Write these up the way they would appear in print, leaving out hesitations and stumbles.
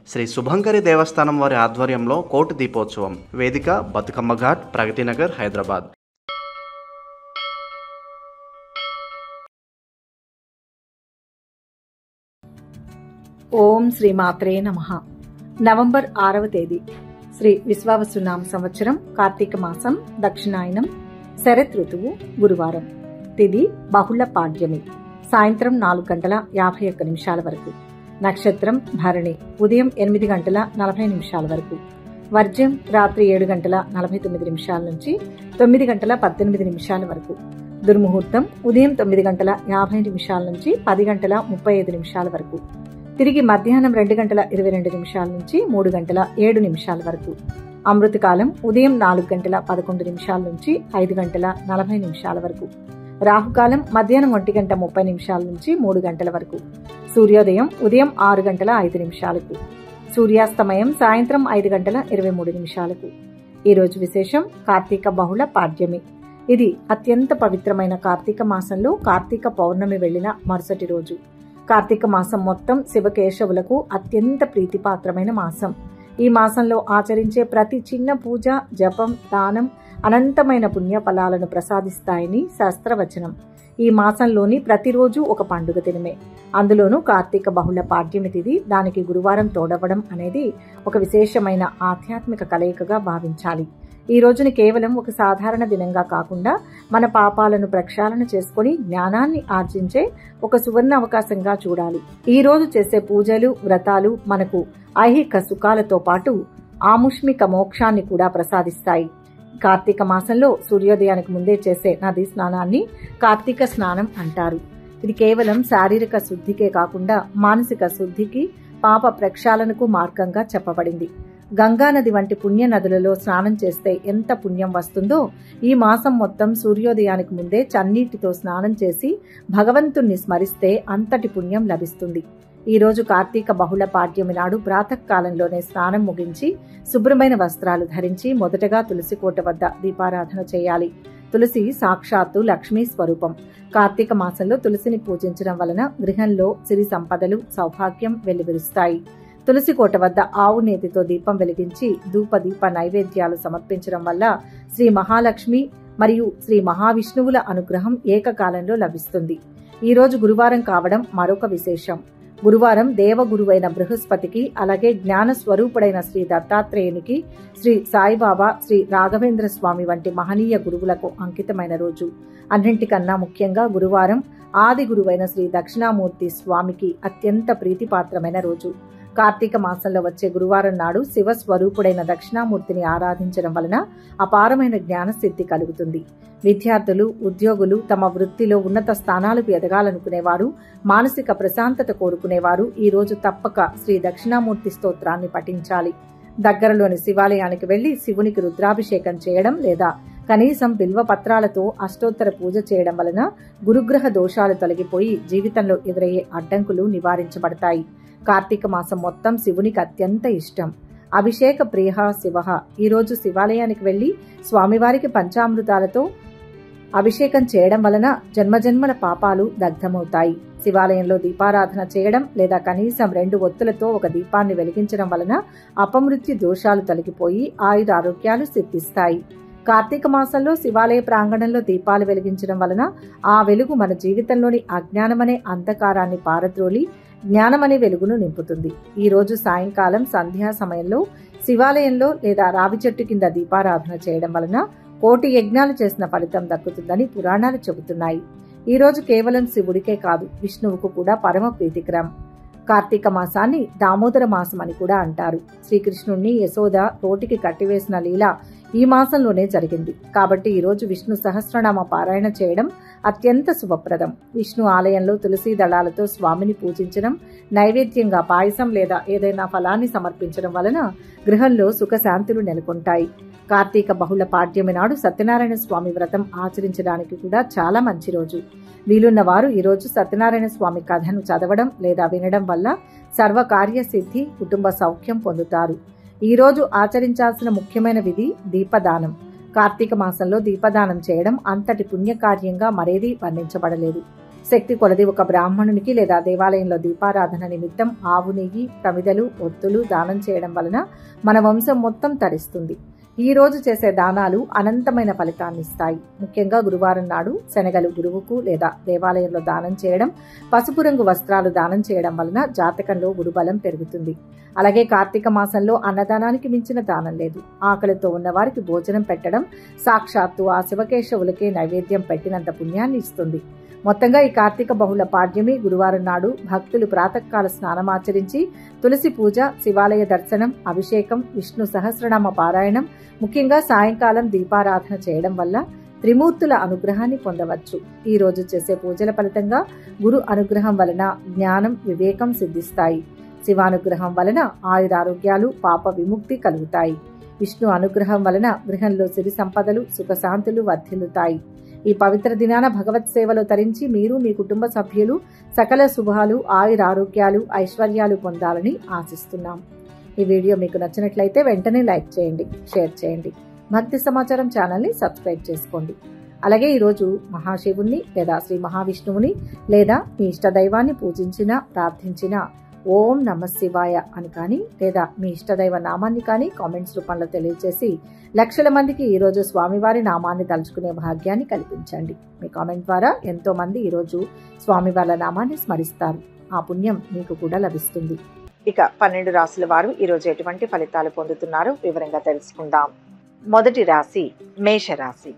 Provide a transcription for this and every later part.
శ్రీ శుభంకరి దేవస్థానం వారి ఆధ్వర్యంలో కోటి దీపోత్సవం. వేదిక బతుకమ్మ ఘాట్, ప్రగతినగర్, హైదరాబాద్. ఓం శ్రీ మాత్రే నమః. నవంబర్ 6వ తేదీ శ్రీ విశ్వావసునామ సంవత్సరం, కార్తీక మాసం, దక్షిణాయనం, శరత్ ఋతువు, గురువారం. తిథి బహుళ పాడ్యమి. సాయంత్రం 4:51 వరకు. నక్షత్రం భరణి. ఉదయం 8:40 వరకు. వర్జ్యం రాత్రి 7:49 నుంచి 9:18 వరకు. దుర్ముహూర్తం ఉదయం 9:50 నుంచి 10:35 వరకు. తిరిగి మధ్యాహ్నం 2:22 నుంచి 3:07 వరకు. అమృతకాలం ఉదయం 4:11 నుంచి 5:40 వరకు. రాహుకాలం మధ్యాహ్నం 1:30 నుంచి 3 గంటల వరకు. సూర్యోదయం ఉదయం 6:05. సూర్యాస్తమయం సాయంత్రం 5:23. ఈరోజు విశేషం కార్తీక బహుళ పాడ్యమి. ఇది అత్యంత పవిత్రమైన కార్తీక మాసంలో కార్తీక పౌర్ణమి వెళ్లిన మరుసటి రోజు. కార్తీక మాసం మొత్తం శివకేశవులకు అత్యంత ప్రీతిపాత్రమైన మాసం. ఈ మాసంలో ఆచరించే ప్రతి చిన్న పూజ, జపం, దానం అనంతమైన పుణ్య ఫలాలను ప్రసాదిస్తాయని శాస్త్రవచనం. ఈ మాసంలోని ప్రతిరోజు ఒక పండుగ దినమే. అందులోనూ కార్తీక బహుళ పాడ్యమి తిథి, దానికి గురువారం తోడవడం అనేది ఒక విశేషమైన ఆధ్యాత్మిక కలయికగా భావించాలి. ఈ రోజుని కేవలం ఒక సాధారణ దినంగా కాకుండా మన పాపాలను ప్రక్షాళన చేసుకుని జ్ఞానాన్ని ఆర్జించే ఒక సువర్ణ అవకాశంగా చూడాలి. ఈ రోజు చేసే పూజలు, వ్రతాలు మనకు ఐహిక సుఖాలతో పాటు ఆముష్మిక మోక్షాన్ని కూడా ప్రసాదిస్తాయి. కార్తీక మాసంలో సూర్యోదయానికి ముందే చేసే నదీ స్నానాన్ని కార్తీక స్నానం అంటారు. ఇది కేవలం శారీరక శుద్ధికే కాకుండా మానసిక శుద్ధికి, పాప ప్రక్షాళనకు మార్గంగా చెప్పబడింది. గంగా నది వంటి పుణ్య నదులలో స్నానం చేస్తే ఎంత పుణ్యం వస్తుందో, ఈ మాసం మొత్తం సూర్యోదయానికి ముందే చన్నీటితో స్నానం చేసి భగవంతుణ్ణి స్మరిస్తే అంతటి పుణ్యం లభిస్తుంది. ఈ రోజు కార్తీక బహుళ పాడ్యమి నాడు ప్రాతకాలంలోనే స్నానం ముగించి శుభ్రమైన వస్త్రాలు ధరించి మొదటగా తులసి కోట వద్ద దీపారాధన చేయాలి. తులసి సాక్షాత్తు లక్ష్మీ స్వరూపం. కార్తీక మాసంలో తులసిని పూజించడం వలన గృహంలో సిరి సంపదలు, సౌభాగ్యం వెల్లివిరుస్తాయి. తులసి కోట వద్ద ఆవు నేతితో దీపం వెలిగించి ధూపదీప నైవేద్యాలు సమర్పించడం వల్ల శ్రీ మహాలక్ష్మి మరియు శ్రీ మహావిష్ణువుల అనుగ్రహం ఏకకాలంలో లభిస్తుంది. ఈ రోజు గురువారం కావడం మరొక విశేషం. గురువారం దేవగురువైన బృహస్పతికి, అలాగే జ్ఞాన స్వరూపుడైన శ్రీ దత్తాత్రేయునికి, శ్రీ సాయిబాబా, శ్రీ రాఘవేంద్ర స్వామి వంటి మహనీయ గురువులకు అంకితమైన రోజు. అన్నింటికన్నా ముఖ్యంగా గురువారం ఆది గురువైన శ్రీ దక్షిణామూర్తి స్వామికి అత్యంత ప్రీతిపాత్రమైన రోజు. కార్తీక మాసంలో వచ్చే గురువారం నాడు శివ స్వరూపుడైన దక్షిణామూర్తిని ఆరాధించడం వలన అపారమైన జ్ఞాన సిద్ధి కలుగుతుంది. విద్యార్థులు, ఉద్యోగులు, తమ వృత్తిలో ఉన్నత స్థానాలకు ఎదగాలనుకునేవారు, మానసిక ప్రశాంతత కోరుకునేవారు ఈ రోజు తప్పక శ్రీ దక్షిణామూర్తి స్తోత్రాన్ని పఠించాలి. దగ్గరలోని శివాలయానికి వెళ్లి శివునికి రుద్రాభిషేకం చేయడం లేదా కనీసం బిల్వ పత్రాలతో అష్టోత్తర పూజ చేయడం వలన గురుగ్రహ దోషాలు తొలగిపోయి జీవితంలో ఎదురయ్యే అడ్డంకులు నివారించబడతాయి. కార్తీక మాసం మొత్తం శివునికి అత్యంత ఇష్టం. అభిషేక ప్రియ శివ. ఈ రోజు శివాలయానికి వెళ్లి స్వామివారికి పంచామృతాలతో అభిషేకం చేయడం వలన జన్మజన్మల పాపాలు దగ్ధమవుతాయి. శివాలయంలో దీపారాధన చేయడం లేదా కనీసం 2 ఒత్తులతో ఒక దీపాన్ని వెలిగించడం వలన అపమృత్యు దోషాలు తొలగిపోయి ఆయురారోగ్యాలు సిద్ధిస్తాయి. కార్తీక మాసంలో శివాలయ ప్రాంగణంలో దీపాలు వెలిగించడం వలన ఆ వెలుగు మన జీవితంలోని అజ్ఞానమనే అంధకారాన్ని పారద్రోలి జ్ఞానమనే వెలుగును నింపుతుంది. ఈ రోజు సాయంకాలం సంధ్యా సమయంలో శివాలయంలో లేదా రావి చెట్టు కింద దీపారాధన చేయడం వలన కోటి యజ్ఞాలు చేసిన ఫలితం దక్కుతుందని పురాణాలు చెబుతున్నాయి. ఈ రోజు కేవలం శివుడికే కాదు, విష్ణువుకు కూడా పరమ ప్రీతికరం. కార్తీక మాసాన్ని దామోదర మాసం అని కూడా అంటారు. శ్రీకృష్ణుణ్ణి యశోద రోటికి కట్టివేసిన లీల ఈ మాసంలోనే జరిగింది. కాబట్టి ఈ రోజు విష్ణు సహస్రనామ పారాయణ చేయడం అత్యంత శుభప్రదం. విష్ణు ఆలయంలో తులసి దళాలతో స్వామిని పూజించడం, నైవేద్యంగా పాయసం లేదా ఏదైనా ఫలాన్ని సమర్పించడం వలన గృహంలో సుఖశాంతులు నెలకొంటాయి. కార్తీక బహుళ పాడ్యమి నాడు సత్యనారాయణ స్వామి వ్రతం ఆచరించడానికి కూడా చాలా మంచి రోజు. వీలున్న వారు ఈ రోజు సత్యనారాయణ స్వామి కథను చదవడం లేదా వినడం వల్ల సర్వకార్య సిద్ధి, కుటుంబ సౌఖ్యం పొందుతారు. ఈ రోజు ఆచరించాల్సిన ముఖ్యమైన విధి దీపదానం. కార్తీక మాసంలో దీపదానం చేయడం అంతటి పుణ్యకార్యంగా మరేదీ వర్ణించబడలేదు. శక్తి కొలది ఒక బ్రాహ్మణునికి లేదా దేవాలయంలో దీపారాధన నిమిత్తం ఆవు నెయ్యి, ప్రమిదలు, ఒత్తులు దానం చేయడం వలన మన వంశం మొత్తం తరిస్తుంది. ఈ రోజు చేసే దానాలు అనంతమైన ఫలితాన్నిస్తాయి. ముఖ్యంగా గురువారం నాడు శనగలు గురువుకు లేదా దేవాలయంలో దానం చేయడం, పసుపు రంగు వస్త్రాలు దానం చేయడం వలన జాతకంలో గురుబలం పెరుగుతుంది. అలాగే కార్తీక మాసంలో అన్నదానానికి మించిన దానం లేదు. ఆకలితో ఉన్నవారికి భోజనం పెట్టడం సాక్షాత్తు ఆ శివకేశవులకే నైవేద్యం పెట్టినంత పుణ్యాన్ని ఇస్తుంది. మొత్తంగా ఈ కార్తీక బహుళ పాడ్యమి గురువారం నాడు భక్తులు ప్రాతకాల స్నానమాచరించి తులసి పూజ, శివాలయ దర్శనం, అభిషేకం, విష్ణు సహస్రనామ పారాయణం, ముఖ్యంగా సాయంకాలం దీపారాధన చేయడం వల్ల త్రిమూర్తుల అనుగ్రహాన్ని పొందవచ్చు. ఈ రోజు చేసే పూజల ఫలితంగా గురు అనుగ్రహం వలన జ్ఞానం, వివేకం సిద్ధిస్తాయి. శివానుగ్రహం వలన ఆయురారోగ్యాలు, పాప విముక్తి కలుగుతాయి. విష్ణు అనుగ్రహం వలన గృహంలో సిరి సంపదలు, సుఖశాంతులు వర్ధిల్లుతాయి. ఈ పవిత్ర దినాన భగవత్ సేవలో తరించి మీరు, మీ కుటుంబ సభ్యులు సకల శుభాలు, ఆయురారోగ్యాలు, ఐశ్వర్యాలు పొందాలని ఆశిస్తున్నాం. ఈ వీడియో మీకు నచ్చినట్లయితే వెంటనే లైక్ చేయండి, షేర్ చేయండి. భక్తి సమాచారం ఛానల్ని సబ్స్క్రైబ్ చేసుకోండి. అలాగే ఈరోజు మహాశివుణ్ణి లేదా శ్రీ మహావిష్ణువుని లేదా మీ ఇష్టదైవాన్ని పూజించినా, ప్రార్థించినా ఓం నమ శివాయ అని కానీ లేదా మీ ఇష్టదైవ నామాన్ని కానీ కామెంట్స్ రూపంలో తెలియజేసి లక్షల మందికి ఈరోజు స్వామివారి నామాన్ని తలుచుకునే భాగ్యాన్ని కల్పించండి. మీ కామెంట్ ద్వారా ఎంతో మంది ఈరోజు స్వామివారి నామాన్ని స్మరిస్తారు. ఆ పుణ్యం మీకు కూడా లభిస్తుంది. ఇక 12 రాశుల వారు ఈరోజు ఎటువంటి ఫలితాలు పొందుతున్నారో వివరంగా తెలుసుకుందాం. మొదటి రాశి మేషరాశి.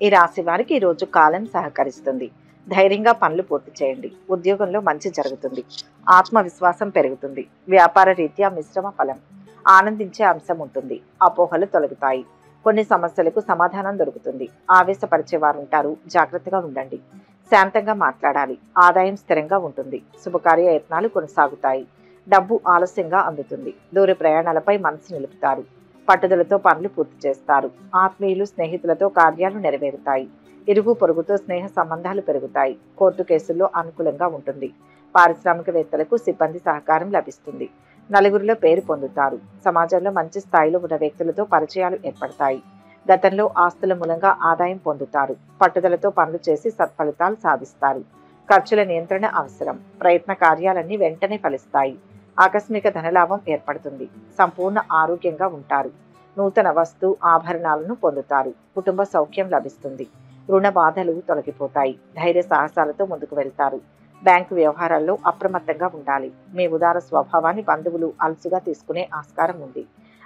ఈ రాశి వారికి ఈరోజు కాలం సహకరిస్తుంది. ధైర్యంగా పనులు పూర్తి చేయండి. ఉద్యోగంలో మంచి జరుగుతుంది. ఆత్మవిశ్వాసం పెరుగుతుంది. వ్యాపార రీత్యా మిశ్రమ ఫలం. ఆనందించే అంశం ఉంటుంది. అపోహలు తొలగుతాయి. కొన్ని సమస్యలకు సమాధానం దొరుకుతుంది. ఆవేశపరిచే వారుంటారు, జాగ్రత్తగా ఉండండి. శాంతంగా మాట్లాడాలి. ఆదాయం స్థిరంగా ఉంటుంది. శుభకార్య యత్నాలు కొనసాగుతాయి. డబ్బు ఆలస్యంగా అందుతుంది. దూర ప్రయాణాలపై మనసు నిలుపుతారు. పట్టుదలతో పనులు పూర్తి చేస్తారు. ఆత్మీయులు, స్నేహితులతో కార్యాలు నెరవేరుతాయి. ఇరుగు పొరుగుతో స్నేహ సంబంధాలు పెరుగుతాయి. కోర్టు కేసుల్లో అనుకూలంగా ఉంటుంది. పారిశ్రామికవేత్తలకు సిబ్బంది సహకారం లభిస్తుంది. నలుగురిలో పేరు పొందుతారు. సమాజంలో మంచి స్థాయిలో ఉన్న వ్యక్తులతో పరిచయాలు ఏర్పడతాయి. గతంలో ఆస్తుల మూలంగా ఆదాయం పొందుతారు. పట్టుదలతో పనులు చేసి సత్ఫలితాలు సాధిస్తారు. ఖర్చుల నియంత్రణ అవసరం. ప్రయత్న కార్యాలన్నీ వెంటనే ఫలిస్తాయి. ఆకస్మిక ధనలాభం ఏర్పడుతుంది. సంపూర్ణ ఆరోగ్యంగా ఉంటారు. నూతన వస్తు ఆభరణాలను పొందుతారు. కుటుంబ సౌఖ్యం లభిస్తుంది. రుణ బాధలు తొలగిపోతాయి. ధైర్య సాహసాలతో ముందుకు వెళ్తారు. బ్యాంకు వ్యవహారాల్లో అప్రమత్తంగా ఉండాలి. మీ ఉదార స్వభావాన్ని బంధువులు అలసుగా తీసుకునే ఆస్కారం ఉంది.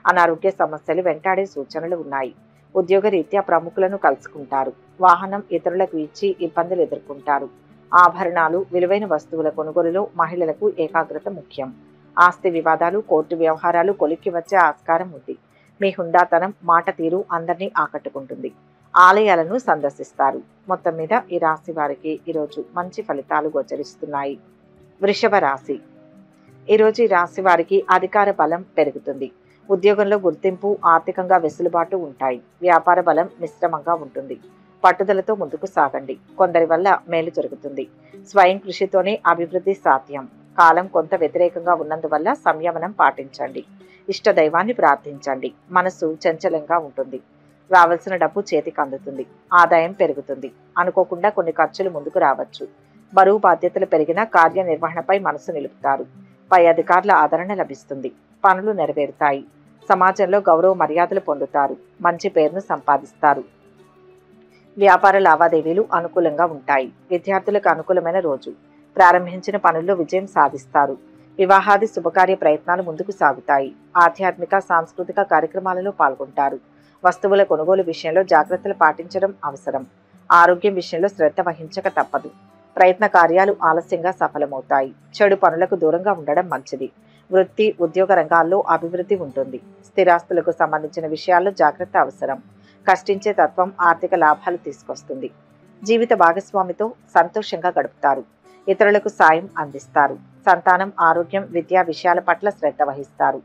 అనారోగ్య సమస్యలు వెంటాడే సూచనలు ఉన్నాయి. ఉద్యోగ రీత్యా ప్రముఖులను కలుసుకుంటారు. వాహనం ఇతరులకు ఇచ్చి ఇబ్బందులు ఎదుర్కొంటారు. ఆభరణాలు, విలువైన వస్తువుల కొనుగోలులో మహిళలకు ఏకాగ్రత ముఖ్యం. ఆస్తి వివాదాలు, కోర్టు వ్యవహారాలు కొలిక్కి వచ్చే ఆస్కారం ఉంది. మీ హుందాతనం, మాట తీరు అందరినీ ఆకట్టుకుంటుంది. ఆలయాలను సందర్శిస్తారు. మొత్తం మీద ఈ రాశి వారికి ఈరోజు మంచి ఫలితాలు గోచరిస్తున్నాయి. వృషభ రాశి. ఈరోజు ఈ రాశి వారికి అధికార బలం పెరుగుతుంది. ఉద్యోగంలో గుర్తింపు, ఆర్థికంగా వెసులుబాటు ఉంటాయి. వ్యాపార బలం మిశ్రమంగా ఉంటుంది. పట్టుదలతో ముందుకు సాగండి. కొందరి వల్ల మేలు జరుగుతుంది. స్వయం కృషితోనే అభివృద్ధి సాధ్యం. కాలం కొంత వ్యతిరేకంగా ఉన్నందువల్ల సంయమనం పాటించండి. ఇష్ట దైవాన్ని ప్రార్థించండి. మనసు చంచలంగా ఉంటుంది. రావాల్సిన డబ్బు చేతికి అందుతుంది. ఆదాయం పెరుగుతుంది. అనుకోకుండా కొన్ని ఖర్చులు ముందుకు రావచ్చు. బరువు బాధ్యతలు పెరిగిన కార్యనిర్వహణపై మనసు నిలుపుతారు. పై అధికారుల ఆదరణ లభిస్తుంది. పనులు నెరవేరుతాయి. సమాజంలో గౌరవ మర్యాదలు పొందుతారు. మంచి పేరును సంపాదిస్తారు. వ్యాపార లావాదేవీలు అనుకూలంగా ఉంటాయి. విద్యార్థులకు అనుకూలమైన రోజు. ప్రారంభించిన పనుల్లో విజయం సాధిస్తారు. వివాహాది శుభకార్య ప్రయత్నాలు ముందుకు సాగుతాయి. ఆధ్యాత్మిక, సాంస్కృతిక కార్యక్రమాలలో పాల్గొంటారు. వస్తువుల కొనుగోలు విషయంలో జాగ్రత్తలు పాటించడం అవసరం. ఆరోగ్యం విషయంలో శ్రద్ధ వహించక తప్పదు. ప్రయత్న కార్యాలు ఆలస్యంగా సఫలమవుతాయి. చెడు పనులకు దూరంగా ఉండడం మంచిది. వృత్తి, ఉద్యోగ రంగాల్లో అభివృద్ధి ఉంటుంది. స్థిరాస్తులకు సంబంధించిన విషయాల్లో జాగ్రత్త అవసరం. కష్టించే తత్వం ఆర్థిక లాభాలు తీసుకొస్తుంది. జీవిత భాగస్వామితో సంతోషంగా గడుపుతారు. ఇతరులకు సాయం అందిస్తారు. సంతానం, ఆరోగ్యం, విద్యా విషయాల పట్ల శ్రద్ధ వహిస్తారు.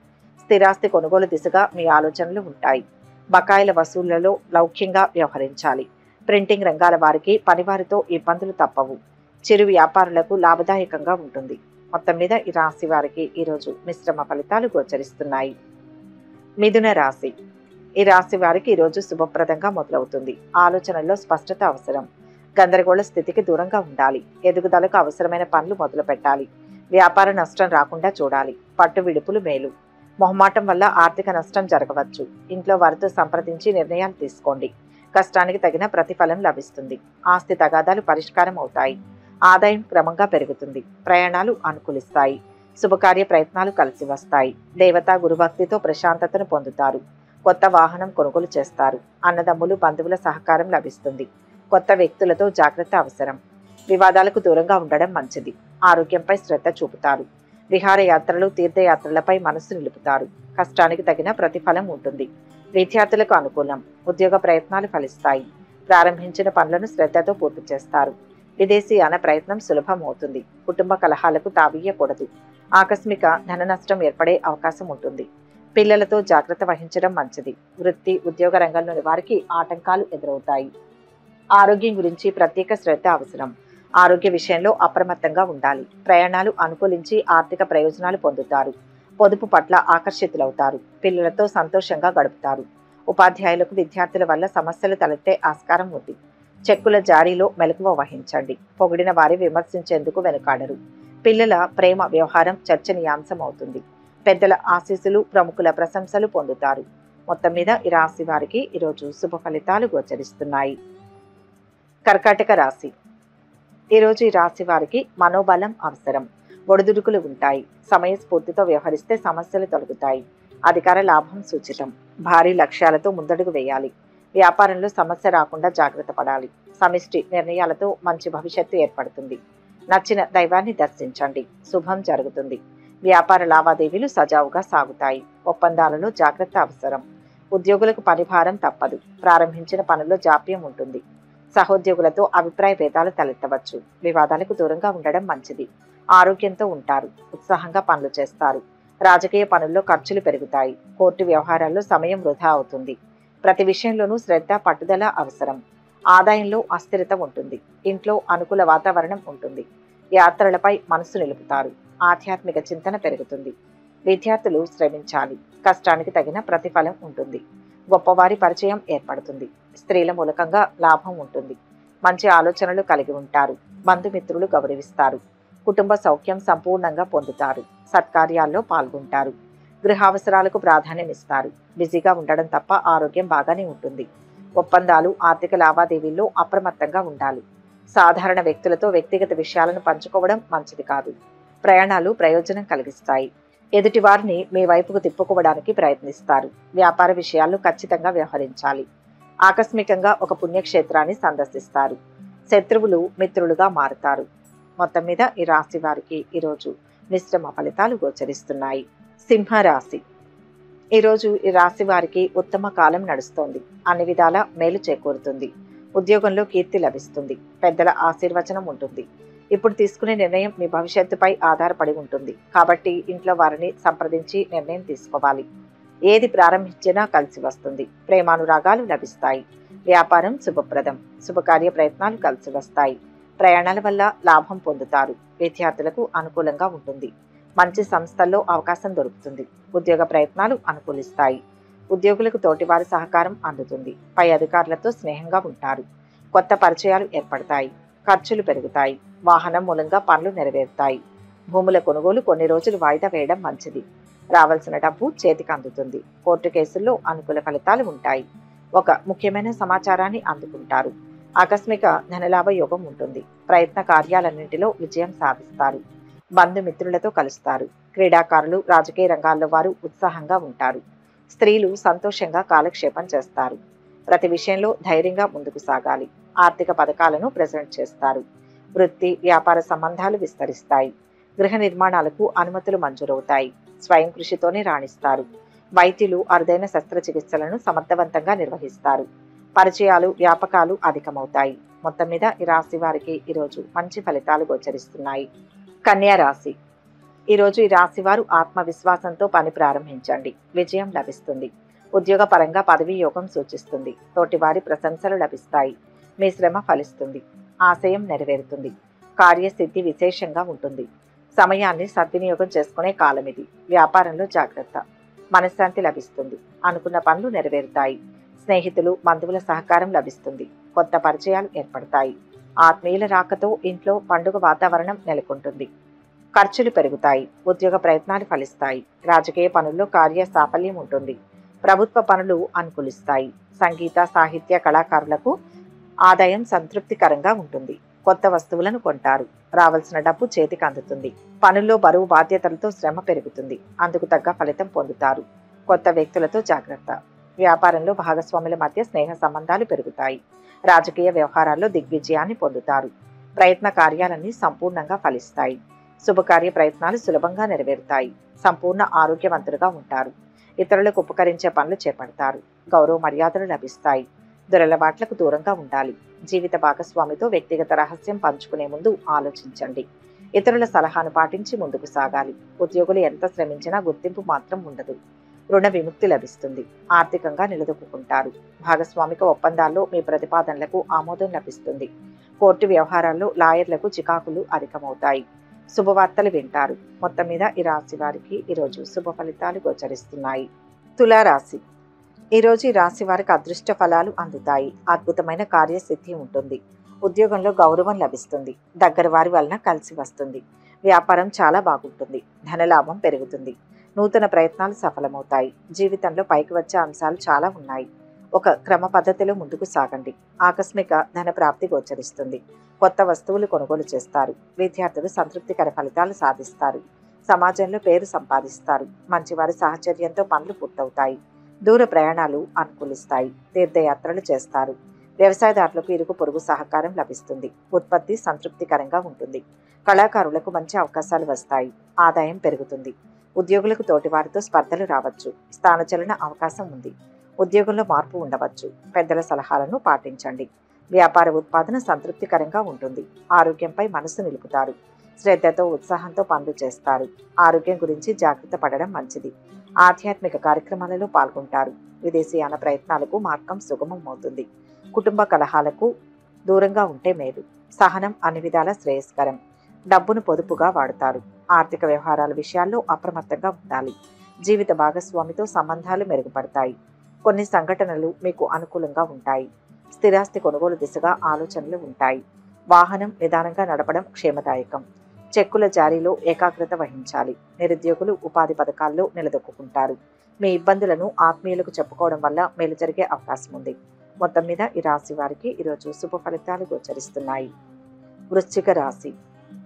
స్థిరాస్తి కొనుగోలు దిశగా మీ ఆలోచనలు ఉంటాయి. బకాయిల వసూళ్లలో లౌక్యంగా వ్యవహరించాలి. ప్రింటింగ్ రంగాల వారికి పనివారితో ఇబ్బందులు తప్పవు. చిరు వ్యాపారులకు లాభదాయకంగా ఉంటుంది. మొత్తం మీద ఈ రాశి వారికి ఈరోజు మిశ్రమ ఫలితాలు గోచరిస్తున్నాయి. మిథున రాశి. ఈ రాశి వారికి ఈరోజు శుభప్రదంగా మొదలవుతుంది. ఆలోచనల్లో స్పష్టత అవసరం. గందరగోళ స్థితికి దూరంగా ఉండాలి. ఎదుగుదలకు అవసరమైన పనులు మొదలు పెట్టాలి. వ్యాపార నష్టం రాకుండా చూడాలి. పట్టు విడుపులు మేలు. మొహమాటం వల్ల ఆర్థిక నష్టం జరగవచ్చు. ఇంట్లో వారితో సంప్రదించి నిర్ణయాలు తీసుకోండి. కష్టానికి తగిన ప్రతిఫలం లభిస్తుంది. ఆస్తి తగాదాలు పరిష్కారం అవుతాయి. ఆదాయం క్రమంగా పెరుగుతుంది. ప్రయాణాలు అనుకూలిస్తాయి. శుభకార్య ప్రయత్నాలు కలిసి వస్తాయి. దేవతా గురుభక్తితో ప్రశాంతతను పొందుతారు. కొత్త వాహనం కొనుగోలు చేస్తారు. అన్నదమ్ములు బంధువుల సహకారం లభిస్తుంది. కొత్త వ్యక్తులతో జాగ్రత్త అవసరం. వివాదాలకు దూరంగా ఉండడం మంచిది. ఆరోగ్యంపై శ్రద్ధ చూపుతారు. విహారయాత్రలు తీర్థయాత్రలపై మనస్సు నిలుపుతారు. కష్టానికి తగిన ప్రతిఫలం ఉంటుంది. విద్యార్థులకు అనుకూలం. ఉద్యోగ ప్రయత్నాలు ఫలిస్తాయి. ప్రారంభించిన పనులను శ్రద్ధతో పూర్తి చేస్తారు. విదేశీయాన ప్రయత్నం సులభం అవుతుంది. కుటుంబ కలహాలకు తావీయకూడదు. ఆకస్మిక ధన నష్టం ఏర్పడే అవకాశం ఉంటుంది. పిల్లలతో జాగ్రత్త వహించడం మంచిది. వృత్తి ఉద్యోగ రంగంలోని వారికి ఆటంకాలు ఎదురవుతాయి. ఆరోగ్యం గురించి ప్రత్యేక శ్రద్ధ అవసరం. ఆరోగ్య విషయంలో అప్రమత్తంగా ఉండాలి. ప్రయాణాలు అనుకూలించి ఆర్థిక ప్రయోజనాలు పొందుతారు. పొదుపు పట్ల ఆకర్షితులవుతారు. పిల్లలతో సంతోషంగా గడుపుతారు. ఉపాధ్యాయులకు విద్యార్థుల వల్ల సమస్యలు తలెత్తే ఆస్కారం ఉంది. చెక్కుల జారీలో మెలకువ వహించండి. పొగిడిన వారి విమర్శించేందుకు వెనుకాడరు. పిల్లల ప్రేమ వ్యవహారం చర్చనీయాంశం అవుతుంది. పెద్దల ఆశీస్సులు ప్రముఖుల ప్రశంసలు పొందుతారు. మొత్తం మీద ఈ రాశి వారికి ఈరోజు శుభ ఫలితాలు గోచరిస్తున్నాయి. కర్కాటక రాశి. ఈరోజు ఈ రాశి వారికి మనోబలం అవసరం. ఒడిదుడుకులు ఉంటాయి. సమయస్ఫూర్తితో వ్యవహరిస్తే సమస్యలు తొలగుతాయి. అధికార లాభం సూచితం. భారీ లక్ష్యాలతో ముందడుగు వేయాలి. వ్యాపారంలో సమస్య రాకుండా జాగ్రత్త పడాలి. సమిష్టి నిర్ణయాలతో మంచి భవిష్యత్తు ఏర్పడుతుంది. నచ్చిన దైవాన్ని దర్శించండి. శుభం జరుగుతుంది. వ్యాపార లావాదేవీలు సజావుగా సాగుతాయి. ఒప్పందాలలో జాగ్రత్త అవసరం. ఉద్యోగులకు పనిభారం తప్పదు. ప్రారంభించిన పనుల్లో జాప్యం ఉంటుంది. సహోద్యోగులతో అభిప్రాయ భేదాలు తలెత్తవచ్చు. వివాదాలకు దూరంగా ఉండడం మంచిది. ఆరోగ్యంతో ఉంటారు. ఉత్సాహంగా పనులు చేస్తారు. రాజకీయ పనుల్లో ఖర్చులు పెరుగుతాయి. కోర్టు వ్యవహారాల్లో సమయం వృధా అవుతుంది. ప్రతి విషయంలోనూ శ్రద్ధ పట్టుదల అవసరం. ఆదాయంలో అస్థిరత ఉంటుంది. ఇంట్లో అనుకూల వాతావరణం ఉంటుంది. యాత్రలపై మనస్సు నిలుపుతారు. ఆధ్యాత్మిక చింతన పెరుగుతుంది. విద్యార్థులు శ్రమించాలి. కష్టానికి తగిన ప్రతిఫలం ఉంటుంది. గొప్పవారి పరిచయం ఏర్పడుతుంది. స్త్రీల మూలకంగా లాభం ఉంటుంది. మంచి ఆలోచనలు కలిగి ఉంటారు. బంధుమిత్రులు గౌరవిస్తారు. కుటుంబ సౌఖ్యం సంపూర్ణంగా పొందుతారు. సత్కార్యాల్లో పాల్గొంటారు. గృహావసరాలకు ప్రాధాన్యం ఇస్తారు. బిజీగా ఉండడం తప్ప ఆరోగ్యం బాగానే ఉంటుంది. ఒప్పందాలు ఆర్థిక లావాదేవీల్లో అప్రమత్తంగా ఉండాలి. సాధారణ వ్యక్తులతో వ్యక్తిగత విషయాలను పంచుకోవడం మంచిది కాదు. ప్రయాణాలు ప్రయోజనం కలిగిస్తాయి. ఎదుటి వారిని మీ వైపుకు తిప్పుకోవడానికి ప్రయత్నిస్తారు. వ్యాపార విషయాల్లో ఖచ్చితంగా వ్యవహరించాలి. ఆకస్మికంగా ఒక పుణ్యక్షేత్రాన్ని సందర్శిస్తారు. శత్రువులు మిత్రులుగా మారుతారు. మొత్తం మీద ఈ రాశి వారికి ఈరోజు మిశ్రమ ఫలితాలు గోచరిస్తున్నాయి. సింహరాశి. ఈరోజు ఈ రాశి వారికి ఉత్తమ కాలం నడుస్తోంది. అన్ని విధాల మేలు చేకూరుతుంది. ఉద్యోగంలో కీర్తి లభిస్తుంది. పెద్దల ఆశీర్వచనం ఉంటుంది. ఇప్పుడు తీసుకునే నిర్ణయం మీ భవిష్యత్తుపై ఆధారపడి ఉంటుంది. కాబట్టి ఇంట్లో వారిని సంప్రదించి నిర్ణయం తీసుకోవాలి. ఏది ప్రారంభించినా కలిసి వస్తుంది. ప్రేమానురాగాలు లభిస్తాయి. వ్యాపారం శుభప్రదం. శుభకార్య ప్రయత్నాలు కలిసి వస్తాయి. ప్రయాణాల వల్ల లాభం పొందుతారు. విద్యార్థులకు అనుకూలంగా ఉంటుంది. మంచి సంస్థల్లో అవకాశం దొరుకుతుంది. ఉద్యోగ ప్రయత్నాలు అనుకూలిస్తాయి. ఉద్యోగులకు తోటివారి సహకారం అందుతుంది. పై అధికారులతో స్నేహంగా ఉంటారు. కొత్త పరిచయాలు ఏర్పడతాయి. ఖర్చులు పెరుగుతాయి. వాహనం మూలంగా పనులు నెరవేరుతాయి. భూముల కొనుగోలు కొన్ని రోజులు వాయిదా వేయడం మంచిది. రావాల్సిన డబ్బు చేతికి అందుతుంది. కోర్టు కేసుల్లో అనుకూల ఫలితాలు ఉంటాయి. ఒక ముఖ్యమైన సమాచారాన్ని అందుకుంటారు. ఆకస్మిక ధనలాభ యోగం ఉంటుంది. ప్రయత్న కార్యాలన్నింటిలో విజయం సాధిస్తారు. బంధుమిత్రులతో కలుస్తారు. క్రీడాకారులు, రాజకీయ రంగాల్లో వారు ఉత్సాహంగా ఉంటారు. స్త్రీలు సంతోషంగా కాలక్షేపం చేస్తారు. ప్రతి విషయంలో ధైర్యంగా ముందుకు సాగాలి. ఆర్థిక పథకాలను ప్రెజెంట్ చేస్తారు. వృత్తి వ్యాపార సంబంధాలు విస్తరిస్తాయి. గృహ నిర్మాణాలకు అనుమతులు మంజూరవుతాయి. స్వయం కృషితోనే రాణిస్తారు. వైద్యులు అరుదైన శస్త్రచికిత్సలను సమర్థవంతంగా నిర్వహిస్తారు. పరిచయాలు వ్యాపకాలు అధికమవుతాయి. మొత్తం మీద ఈ రాశి వారికి ఈరోజు మంచి ఫలితాలు గోచరిస్తున్నాయి. కన్యా రాశి. ఈరోజు ఈ రాశి వారు ఆత్మవిశ్వాసంతో పని ప్రారంభించండి. విజయం లభిస్తుంది. ఉద్యోగ పరంగా పదవీ యోగం సూచిస్తుంది. తోటివారి ప్రశంసలు లభిస్తాయి. మీ శ్రమ ఫలిస్తుంది. ఆశయం నెరవేరుతుంది. కార్యసిద్ధి విశేషంగా ఉంటుంది. సమయాన్ని సద్వినియోగం చేసుకునే కాలం ఇది. వ్యాపారంలో జాగ్రత్త. మనశ్శాంతి లభిస్తుంది. అనుకున్న పనులు నెరవేరుతాయి. స్నేహితులు బంధువుల సహకారం లభిస్తుంది. కొత్త పరిచయాలు ఏర్పడతాయి. ఆత్మీయుల రాకతో ఇంట్లో పండుగ వాతావరణం నెలకొంటుంది. ఖర్చులు పెరుగుతాయి. ఉద్యోగ ప్రయత్నాలు ఫలిస్తాయి. రాజకీయ పనుల్లో కార్య సాఫల్యం ఉంటుంది. ప్రభుత్వ పనులు అనుకూలిస్తాయి. సంగీత సాహిత్య కళాకారులకు ఆదాయం సంతృప్తికరంగా ఉంటుంది. కొత్త వస్తువులను కొంటారు. రావాల్సిన డబ్బు చేతికి అందుతుంది. పనుల్లో బరువు బాధ్యతలతో శ్రమ పెరుగుతుంది. అందుకు తగ్గ ఫలితం పొందుతారు. కొత్త వ్యక్తులతో జాగ్రత్త. వ్యాపారంలో భాగస్వాముల మధ్య స్నేహ సంబంధాలు పెరుగుతాయి. రాజకీయ వ్యవహారాల్లో దిగ్విజయాన్ని పొందుతారు. ప్రయత్న కార్యాలన్నీ సంపూర్ణంగా ఫలిస్తాయి. శుభకార్య ప్రయత్నాలు సులభంగా నెరవేరుతాయి. సంపూర్ణ ఆరోగ్యవంతులుగా ఉంటారు. ఇతరులకు ఉపకరించే పనులు చేపడతారు. గౌరవ మర్యాదలు లభిస్తాయి. దురలవాట్లకు దూరంగా ఉండాలి. జీవిత భాగస్వామితో వ్యక్తిగత రహస్యం పంచుకునే ముందు ఆలోచించండి. ఇతరుల సలహాను పాటించి ముందుకు సాగాలి. ఉద్యోగులు ఎంత శ్రమించినా గుర్తింపు మాత్రం ఉండదు. రుణ విముక్తి లభిస్తుంది. ఆర్థికంగా నిలదొక్కుంటారు. భాగస్వామిక ఒప్పందాల్లో మీ ప్రతిపాదనలకు ఆమోదం లభిస్తుంది. కోర్టు వ్యవహారాల్లో లాయర్లకు చికాకులు అధికమవుతాయి. శుభవార్తలు వింటారు. మొత్తం మీద ఈ రాశి వారికి ఈరోజు శుభ ఫలితాలు గోచరిస్తున్నాయి. తులారాశి. ఈరోజు ఈ రాశి వారికి అదృష్ట ఫలాలు అందుతాయి. అద్భుతమైన కార్యసిద్ధి ఉంటుంది. ఉద్యోగంలో గౌరవం లభిస్తుంది. దగ్గర వారి వలన కలిసి వస్తుంది. వ్యాపారం చాలా బాగుంటుంది. ధనలాభం పెరుగుతుంది. నూతన ప్రయత్నాలు సఫలమవుతాయి. జీవితంలో పైకి వచ్చే అంశాలు చాలా ఉన్నాయి. ఒక క్రమ పద్ధతిలో ముందుకు సాగండి. ఆకస్మిక ధన ప్రాప్తి గోచరిస్తుంది. కొత్త వస్తువులు కొనుగోలు చేస్తారు. విద్యార్థులు సంతృప్తికర ఫలితాలు సాధిస్తారు. సమాజంలో పేరు సంపాదిస్తారు. మంచివారి సాహచర్యంతో పనులు పూర్తవుతాయి. దూర ప్రయాణాలు అనుకూలిస్తాయి. తీర్థయాత్రలు చేస్తారు. వ్యవసాయదారులకు ఇరుగు పొరుగు సహకారం లభిస్తుంది. ఉత్పత్తి సంతృప్తికరంగా ఉంటుంది. కళాకారులకు మంచి అవకాశాలు వస్తాయి. ఆదాయం పెరుగుతుంది. ఉద్యోగులకు తోటివారితో స్పర్ధలు రావచ్చు. స్థానచలన అవకాశం ఉంది. ఉద్యోగంలో మార్పు ఉండవచ్చు. పెద్దల సలహాలను పాటించండి. వ్యాపార ఉత్పాదన సంతృప్తికరంగా ఉంటుంది. ఆరోగ్యంపై మనసు నిలుపుతారు. శ్రద్ధతో ఉత్సాహంతో పనులు చేస్తారు. ఆరోగ్యం గురించి జాగ్రత్త పడడం మంచిది. ఆధ్యాత్మిక కార్యక్రమాలలో పాల్గొంటారు. విదేశీయాన ప్రయత్నాలకు మార్గం సుగమం అవుతుంది. కుటుంబ కలహాలకు దూరంగా ఉంటే మేలు. సహనం అన్ని విధాల శ్రేయస్కరం. డబ్బును పొదుపుగా వాడుతారు. ఆర్థిక వ్యవహారాల విషయాల్లో అప్రమత్తంగా ఉండాలి. జీవిత భాగస్వామితో సంబంధాలు మెరుగుపడతాయి. కొన్ని సంఘటనలు మీకు అనుకూలంగా ఉంటాయి. స్థిరాస్తి కొనుగోలు దిశగా ఆలోచనలు ఉంటాయి. వాహనం నిదానంగా నడపడం క్షేమదాయకం. చెక్కుల జారీలో ఏకాగ్రత వహించాలి. నిరుద్యోగులు ఉపాధి పథకాల్లో నిలదొక్కుంటారు. మీ ఇబ్బందులను ఆత్మీయులకు చెప్పుకోవడం వల్ల మేలు జరిగే అవకాశం ఉంది. మొత్తం మీద ఈ రాశి వారికి ఈరోజు శుభ ఫలితాలు గోచరిస్తున్నాయి. వృశ్చిక రాశి.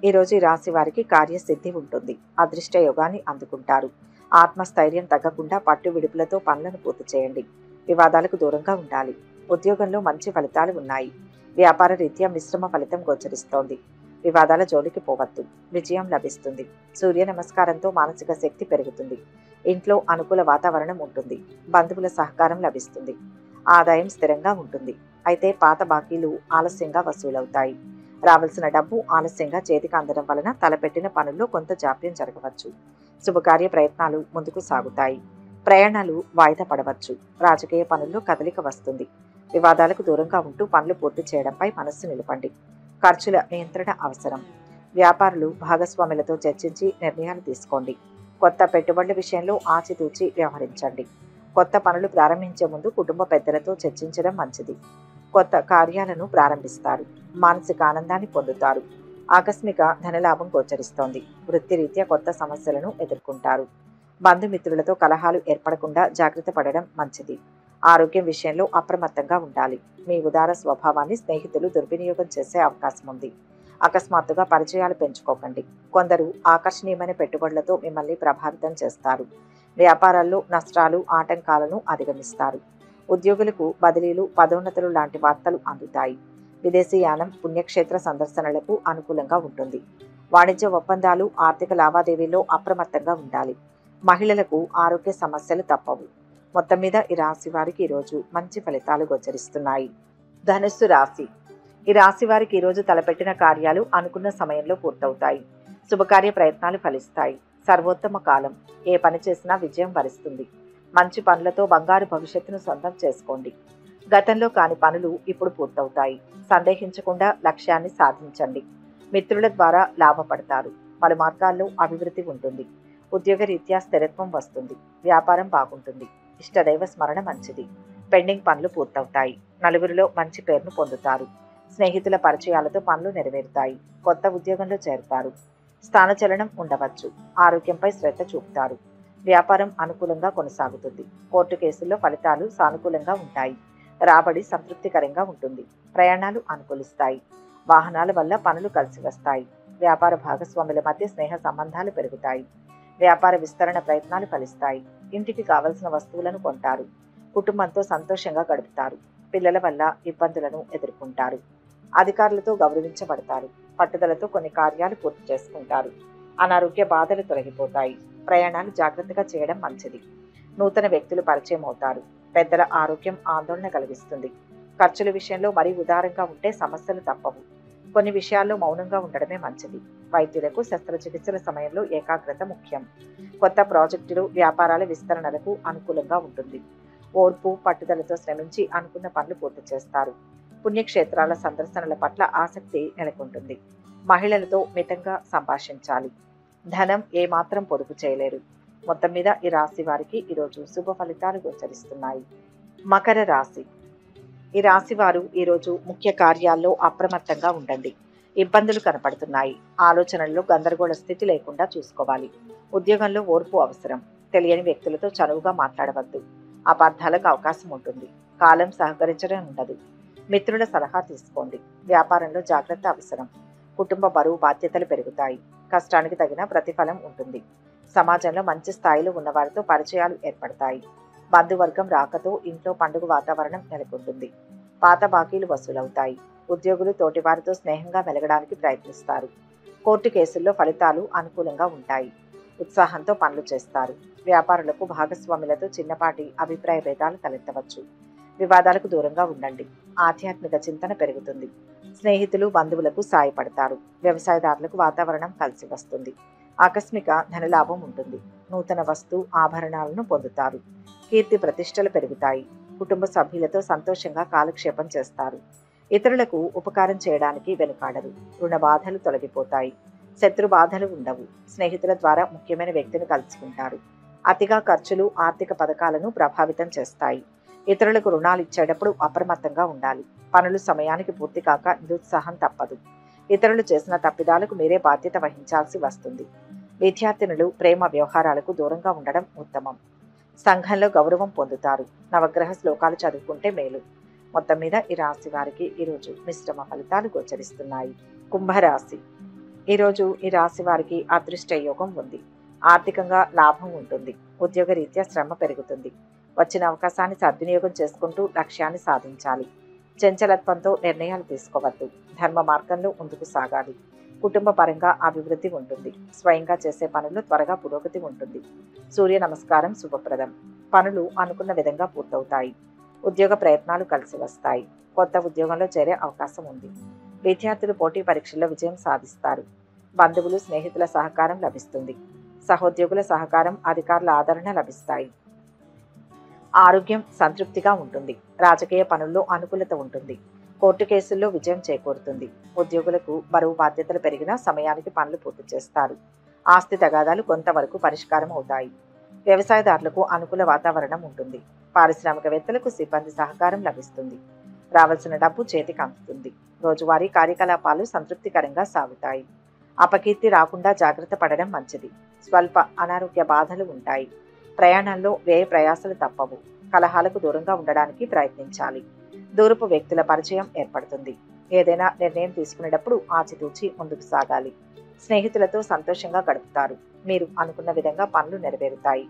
ఈరోజు ఈ రాశి వారికి కార్యసిద్ధి ఉంటుంది. అదృష్ట యోగాన్ని అందుకుంటారు. ఆత్మస్థైర్యం తగ్గకుండా పట్టు విడుపులతో పనులను పూర్తి చేయండి. వివాదాలకు దూరంగా ఉండాలి. ఉద్యోగంలో మంచి ఫలితాలు ఉన్నాయి. వ్యాపార రీత్యా మిశ్రమ ఫలితం గోచరిస్తోంది. వివాదాల జోలికి పోవద్దు. విజయం లభిస్తుంది. సూర్య నమస్కారంతో మానసిక శక్తి పెరుగుతుంది. ఇంట్లో అనుకూల వాతావరణం ఉంటుంది. బంధువుల సహకారం లభిస్తుంది. ఆదాయం స్థిరంగా ఉంటుంది. అయితే పాత బాకీలు ఆలస్యంగా వసూలవుతాయి. రావాల్సిన డబ్బు ఆలస్యంగా చేతికి అందడం వలన తలపెట్టిన పనుల్లో కొంత జాప్యం జరగవచ్చు. శుభకార్య ప్రయత్నాలు ముందుకు సాగుతాయి. ప్రయాణాలు వాయిదా పడవచ్చు. రాజకీయ పనుల్లో కదలిక వస్తుంది. వివాదాలకు దూరంగా ఉంటూ పనులు పూర్తి చేయడంపై మనస్సు నిలపండి. ఖర్చుల నియంత్రణ అవసరం. వ్యాపారులు భాగస్వాములతో చర్చించి నిర్ణయాలు తీసుకోండి. కొత్త పెట్టుబడుల విషయంలో ఆచితూచి వ్యవహరించండి. కొత్త పనులు ప్రారంభించే ముందు కుటుంబ పెద్దలతో చర్చించడం మంచిది. కొత్త కార్యాలను ప్రారంభిస్తారు. మానసిక ఆనందాన్ని పొందుతారు. ఆకస్మిక ధనలాభం గోచరిస్తోంది. వృత్తిరీత్యా కొత్త సమస్యలను ఎదుర్కొంటారు. బంధుమిత్రులతో కలహాలు ఏర్పడకుండా జాగ్రత్త పడడం మంచిది. ఆరోగ్యం విషయంలో అప్రమత్తంగా ఉండాలి. మీ ఉదార స్వభావాన్ని స్నేహితులు దుర్వినియోగం చేసే అవకాశం ఉంది. అకస్మాత్తుగా పరిచయాలు పెంచుకోకండి. కొందరు ఆకర్షణీయమైన పెట్టుబడులతో మిమ్మల్ని ప్రభావితం చేస్తారు. వ్యాపారాల్లో నష్టాలు ఆటంకాలను అధిగమిస్తారు. ఉద్యోగులకు బదిలీలు పదోన్నతులు లాంటి వార్తలు అందుతాయి. విదేశీయానం పుణ్యక్షేత్ర సందర్శనలకు అనుకూలంగా ఉంటుంది. వాణిజ్య ఒప్పందాలు ఆర్థిక లావాదేవీల్లో అప్రమత్తంగా ఉండాలి. మహిళలకు ఆరోగ్య సమస్యలు తప్పవు. మొత్తం మీద ఈ రాశి వారికి ఈరోజు మంచి ఫలితాలు గోచరిస్తున్నాయి. ధనుస్సు రాశి. ఈ రాశి వారికి ఈరోజు తలపెట్టిన కార్యాలు అనుకున్న సమయంలో పూర్తవుతాయి. శుభకార్య ప్రయత్నాలు ఫలిస్తాయి. సర్వోత్తమ కాలం. ఏ పని చేసినా విజయం వరిస్తుంది. మంచి పనులతో బంగారు భవిష్యత్తును సొంతం చేసుకోండి. గతంలో కాని పనులు ఇప్పుడు పూర్తవుతాయి. సందేహించకుండా లక్ష్యాన్ని సాధించండి. మిత్రుల ద్వారా లాభపడతారు. పలు మార్గాల్లో అభివృద్ధి ఉంటుంది. ఉద్యోగరీత్యా స్థిరత్వం వస్తుంది. వ్యాపారం బాగుంటుంది. ఇష్టదైవ స్మరణ మంచిది. పెండింగ్ పనులు పూర్తవుతాయి. నలుగురిలో మంచి పేరును పొందుతారు. స్నేహితుల పరిచయాలతో పనులు నెరవేరుతాయి. కొత్త ఉద్యోగంలో చేరుతారు. స్థానచలనం ఉండవచ్చు. ఆరోగ్యంపై శ్రద్ధ చూపుతారు. వ్యాపారం అనుకూలంగా కొనసాగుతుంది. కోర్టు కేసుల్లో ఫలితాలు సానుకూలంగా ఉంటాయి. రాబడి సంతృప్తికరంగా ఉంటుంది. ప్రయాణాలు అనుకూలిస్తాయి. వాహనాల వల్ల పనులు కలిసి వస్తాయి. వ్యాపార భాగస్వాముల మధ్య స్నేహ సంబంధాలు పెరుగుతాయి. వ్యాపార విస్తరణ ప్రయత్నాలు ఫలిస్తాయి. ఇంటికి కావలసిన వస్తువులను కొంటారు. కుటుంబంతో సంతోషంగా గడుపుతారు. పిల్లల వల్ల ఇబ్బందులను ఎదుర్కొంటారు. అధికారులతో గౌరవించబడతారు. పట్టుదలతో కొన్ని కార్యాలు పూర్తి చేసుకుంటారు. అనారోగ్య బాధలు తొలగిపోతాయి. ప్రయాణాలు జాగ్రత్తగా చేయడం మంచిది. నూతన వ్యక్తులు పరిచయం అవుతారు. పెద్దల ఆరోగ్యం ఆందోళన కలిగిస్తుంది. ఖర్చుల విషయంలో మరీ ఉదారంగా ఉంటే సమస్యలు తప్పవు. కొన్ని విషయాల్లో మౌనంగా ఉండడమే మంచిది. వైద్యులకు శస్త్రచికిత్సల సమయంలో ఏకాగ్రత ముఖ్యం. కొత్త ప్రాజెక్టులు, వ్యాపారాల విస్తరణలకు అనుకూలంగా ఉంటుంది. ఓర్పు, పట్టుదలతో శ్రమించి అనుకున్న పనులు పూర్తి చేస్తారు. పుణ్యక్షేత్రాల సందర్శనల పట్ల ఆసక్తి నెలకొంటుంది. మహిళలతో మితంగా సంభాషించాలి. ధనం ఏమాత్రం పొదుపు చేయలేరు. మొత్తం మీద ఈ రాశి వారికి ఈరోజు శుభ ఫలితాలు గోచరిస్తున్నాయి. మకర రాశి. ఈ రాశి వారు ఈరోజు ముఖ్య కార్యాల్లో అప్రమత్తంగా ఉండండి. ఇబ్బందులు కనపడుతున్నాయి. ఆలోచనల్లో గందరగోళ స్థితి లేకుండా చూసుకోవాలి. ఉద్యోగంలో ఓర్పు అవసరం. తెలియని వ్యక్తులతో చనువుగా మాట్లాడవద్దు. అపార్థాలకు అవకాశం ఉంటుంది. కాలం సహకరించడం ఉండదు. మిత్రుల సలహా తీసుకోండి. వ్యాపారంలో జాగ్రత్త అవసరం. కుటుంబ బరువు బాధ్యతలు పెరుగుతాయి. కష్టానికి తగిన ప్రతిఫలం ఉంటుంది. సమాజంలో మంచి స్థాయిలో ఉన్నవారితో పరిచయాలు ఏర్పడతాయి. బంధువర్గం రాకతో ఇంట్లో పండుగ వాతావరణం నెలకొంటుంది. పాత బాకీలు వసూలవుతాయి. ఉద్యోగులు తోటివారితో స్నేహంగా మెలగడానికి ప్రయత్నిస్తారు. కోర్టు కేసుల్లో ఫలితాలు అనుకూలంగా ఉంటాయి. ఉత్సాహంతో పనులు చేస్తారు. వ్యాపారులకు భాగస్వాములతో చిన్నపాటి అభిప్రాయ భేదాలు తలెత్తవచ్చు. వివాదాలకు దూరంగా ఉండండి. ఆధ్యాత్మిక చింతన పెరుగుతుంది. స్నేహితులు, బంధువులకు సాయపడతారు. వ్యవసాయదారులకు వాతావరణం కలిసి వస్తుంది. ఆకస్మిక ధనలాభం ఉంటుంది. నూతన వస్తు ఆభరణాలను పొందుతారు. కీర్తి ప్రతిష్టలు పెరుగుతాయి. కుటుంబ సభ్యులతో సంతోషంగా కాలక్షేపం చేస్తారు. ఇతరులకు ఉపకారం చేయడానికి వెనుకాడరు. రుణ బాధలు తొలగిపోతాయి. శత్రు బాధలు ఉండవు. స్నేహితుల ద్వారా ముఖ్యమైన వ్యక్తిని కలుసుకుంటారు. అతిగా ఖర్చులు ఆర్థిక పథకాలను ప్రభావితం చేస్తాయి. ఇతరులకు రుణాలు ఇచ్చేటప్పుడు అప్రమత్తంగా ఉండాలి. పనులు సమయానికి పూర్తి కాక నిరుత్సాహం తప్పదు. ఇతరులు చేసిన తప్పిదాలకు మీరే బాధ్యత వహించాల్సి వస్తుంది. విద్యార్థినులు ప్రేమ వ్యవహారాలకు దూరంగా ఉండడం ఉత్తమం. సంఘంలో గౌరవం పొందుతారు. నవగ్రహ శ్లోకాలు చదువుకుంటే మేలు. మొత్తం మీద ఈ రాశి వారికి ఈరోజు మిశ్రమ ఫలితాలు గోచరిస్తున్నాయి. కుంభరాశి. ఈరోజు ఈ రాశి వారికి అదృష్ట యోగం ఉంది. ఆర్థికంగా లాభం ఉంటుంది. ఉద్యోగరీత్యా శ్రమ పెరుగుతుంది. వచ్చిన అవకాశాన్ని సద్వినియోగం చేసుకుంటూ లక్ష్యాన్ని సాధించాలి. చంచలత్వంతో నిర్ణయాలు తీసుకోవద్దు. ధర్మ మార్గంలో ముందుకు సాగాలి. కుటుంబ పరంగా అభివృద్ధి ఉంటుంది. స్వయంగా చేసే పనుల్లో త్వరగా పురోగతి ఉంటుంది. సూర్య నమస్కారం శుభప్రదం. పనులు అనుకున్న విధంగా పూర్తవుతాయి. ఉద్యోగ ప్రయత్నాలు కలిసి వస్తాయి. కొత్త ఉద్యోగంలో చేరే అవకాశం ఉంది. విద్యార్థులు పోటీ పరీక్షల్లో విజయం సాధిస్తారు. బంధువులు, స్నేహితుల సహకారం లభిస్తుంది. సహోద్యోగుల సహకారం, అధికారుల ఆదరణ లభిస్తాయి. ఆరోగ్యం సంతృప్తిగా ఉంటుంది. రాజకీయ పనుల్లో అనుకూలత ఉంటుంది. కోర్టు కేసుల్లో విజయం చేకూరుతుంది. ఉద్యోగులకు బరువు బాధ్యతలు పెరిగినా సమయానికి పనులు పూర్తి చేస్తారు. ఆస్తి తగాదాలు కొంతవరకు పరిష్కారం అవుతాయి. వ్యవసాయదారులకు అనుకూల వాతావరణం ఉంటుంది. పారిశ్రామికవేత్తలకు సిబ్బంది సహకారం లభిస్తుంది. రావాల్సిన డబ్బు చేతికి అందుతుంది. రోజువారీ కార్యకలాపాలు సంతృప్తికరంగా సాగుతాయి. అపకీర్తి రాకుండా జాగ్రత్త పడడం మంచిది. స్వల్ప అనారోగ్య బాధలు ఉంటాయి. ప్రయాణాల్లో వ్యయ ప్రయాసలు తప్పవు. కలహాలకు దూరంగా ఉండడానికి ప్రయత్నించాలి. దూరపు వ్యక్తుల పరిచయం ఏర్పడుతుంది. ఏదైనా నిర్ణయం తీసుకునేటప్పుడు ఆచితూచి ముందుకు సాగాలి. స్నేహితులతో సంతోషంగా గడుపుతారు. మీరు అనుకున్న విధంగా పనులు నెరవేరుతాయి.